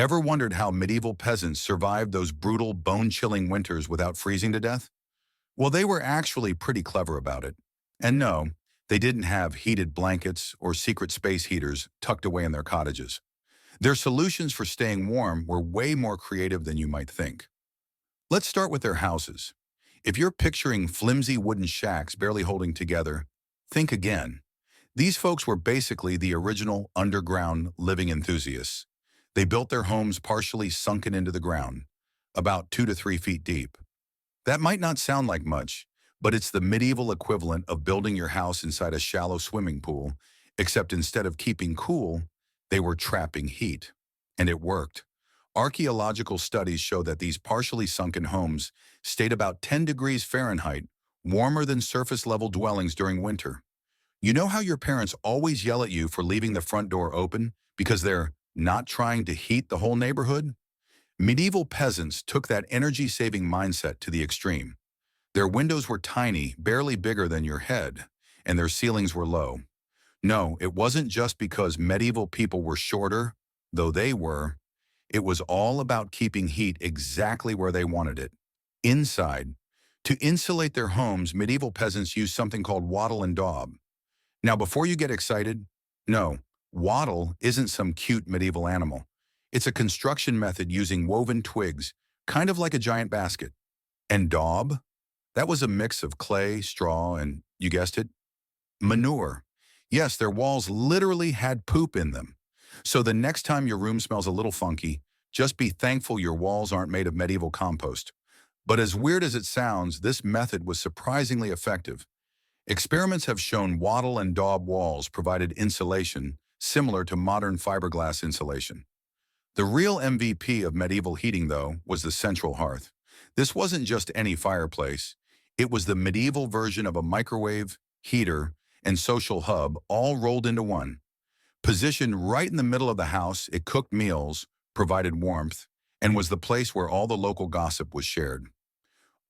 Ever wondered how medieval peasants survived those brutal, bone-chilling winters without freezing to death? Well, they were actually pretty clever about it. And no, they didn't have heated blankets or secret space heaters tucked away in their cottages. Their solutions for staying warm were way more creative than you might think. Let's start with their houses. If you're picturing flimsy wooden shacks barely holding together, think again. These folks were basically the original underground living enthusiasts. They built their homes partially sunken into the ground, about 2 to 3 feet deep. That might not sound like much, but it's the medieval equivalent of building your house inside a shallow swimming pool, except instead of keeping cool, they were trapping heat. And it worked. Archaeological studies show that these partially sunken homes stayed about 10 degrees Fahrenheit, warmer than surface-level dwellings during winter. You know how your parents always yell at you for leaving the front door open because they're not trying to heat the whole neighborhood? Medieval peasants took that energy-saving mindset to the extreme. Their windows were tiny, barely bigger than your head, and their ceilings were low. No, it wasn't just because medieval people were shorter, though they were. It was all about keeping heat exactly where they wanted it, inside. To insulate their homes, medieval peasants used something called wattle and daub. Now, before you get excited, no, wattle isn't some cute medieval animal. It's a construction method using woven twigs, kind of like a giant basket. And daub? That was a mix of clay, straw, and, you guessed it, manure. Yes, their walls literally had poop in them. So the next time your room smells a little funky, just be thankful your walls aren't made of medieval compost. But as weird as it sounds, this method was surprisingly effective. Experiments have shown wattle and daub walls provided insulation similar to modern fiberglass insulation. The real MVP of medieval heating, though, was the central hearth. This wasn't just any fireplace. It was the medieval version of a microwave, heater, and social hub all rolled into one. Positioned right in the middle of the house, it cooked meals, provided warmth, and was the place where all the local gossip was shared.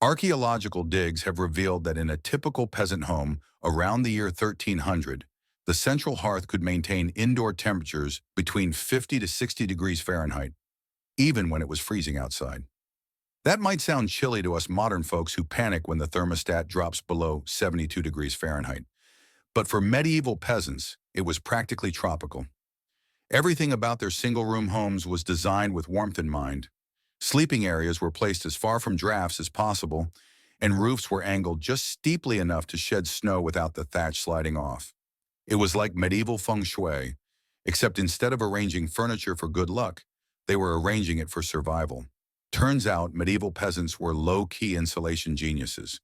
Archaeological digs have revealed that in a typical peasant home around the year 1300, the central hearth could maintain indoor temperatures between 50 to 60 degrees Fahrenheit, even when it was freezing outside. That might sound chilly to us modern folks who panic when the thermostat drops below 72 degrees Fahrenheit. But for medieval peasants, it was practically tropical. Everything about their single-room homes was designed with warmth in mind. Sleeping areas were placed as far from drafts as possible, and roofs were angled just steeply enough to shed snow without the thatch sliding off. It was like medieval feng shui, except instead of arranging furniture for good luck, they were arranging it for survival. Turns out medieval peasants were low-key insulation geniuses.